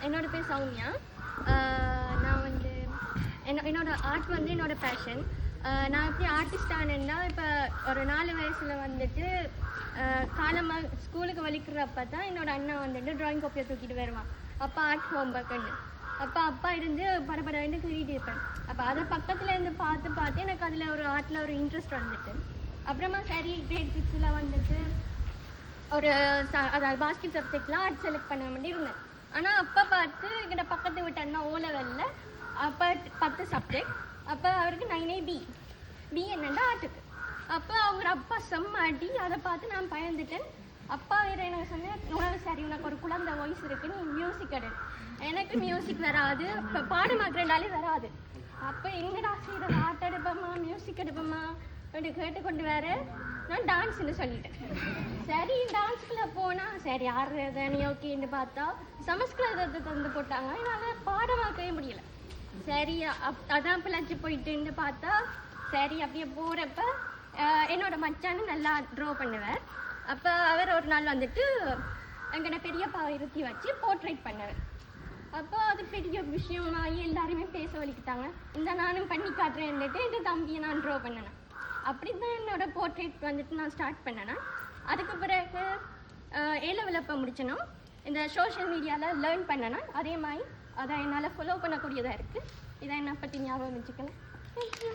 என்னோட பேர் சௌமியா. நான் வந்து என்னோட ஆர்ட் வந்து என்னோட பேஷன். நான் எப்படி ஆர்டிஸ்ட் ஆனேன்னா, இப்போ ஒரு 4 வயசில் வந்துட்டு காலமாக ஸ்கூலுக்கு வலிக்கிறப்ப தான் என்னோட அண்ணா வந்துட்டு ட்ராயிங் காப்பியை தூக்கிட்டு வருவான். அப்போ ஆர்ட் ஹோம் ஒர்க்குன்னு அப்போ அப்பா இருந்து படப்படன்னு கிரிட்டு இருப்பேன். அப்போ அதை பக்கத்தில் இருந்து பார்த்து எனக்கு அதில் ஒரு ஆர்ட்டில் ஒரு இன்ட்ரெஸ்ட் வந்துட்டு, அப்புறமா சரி கிரேட் 6ல் வந்துட்டு ஒரு அதாவது பாஸ்கெட் சப்ஜெக்டில் ஆர்ட் செலக்ட் பண்ண வேண்டி இருந்தேன். ஆனால் அப்போ பார்த்து எங்கிட்ட பக்கத்து விட்டு அண்ணா O லெவலில் அப்போ 10 சப்ஜெக்ட். அப்போ அவருக்கு 9A பி என்னென்னா ஆர்ட்டுக்கு. அப்போ அவங்க அப்பா செம்ம அடி. அதை பார்த்து நான் பயந்துட்டேன். அப்பா வேறு எனக்கு சொன்னேன், உனக்கு சரி உனக்கு ஒரு குழந்தை வாய்ஸ் இருக்குது, நீ மியூசிக் எடு. எனக்கு மியூசிக் வராது, இப்போ பாடமாக்குறேன்டாலே வராது. அப்போ எங்கடா செய்கிற ஆர்ட் எடுப்போம்மா மியூசிக் எடுப்போம்மா அப்படி கேட்டுக்கொண்டு வேறு நான் டான்ஸ்ன்னு சொல்லிட்டேன். சரி டான்ஸ்குள்ளே போனால் சரி ஆடுறது நீ ஓகேன்னு பார்த்தா சமஸ்கிருதத்தை தந்து போட்டாங்க. என்னால் பாடமாக்கவே முடியலை. சரி அதான் பிழைச்சி போயிட்டுன்னு பார்த்தா சரி அப்படியே போகிறப்ப என்னோட மச்சான்னு நல்லா ட்ரா பண்ணுவார். அப்போ அவர் ஒரு நாள் வந்துட்டு எங்கள்கிட்ட பெரியப்பாவை இருத்தி வச்சு போர்ட்ரேட் பண்ணுவார். அப்போ அது பெரிய விஷயமாகி எல்லாருமே பேச வலிக்கிட்டாங்க. இந்த நானும் பண்ணி காட்டுறேன்னுட்டு என் தம்பியை நான் ட்ரா பண்ணினேன். அப்படி தான் என்னோடய போர்ட்ரேட் வந்துட்டு நான் ஸ்டார்ட் பண்ணினேன். அதுக்கு பிறகு A லெவலில் இப்போ முடிச்சனும் இந்த சோஷியல் மீடியாவில் லேர்ன் பண்ணினேன். அதே மாதிரி அதை என்னால் ஃபாலோ பண்ணக்கூடியதாக இருக்குது. இதை என்னை பற்றி ஞாபகம் வச்சுக்கணும். தேங்க்யூ.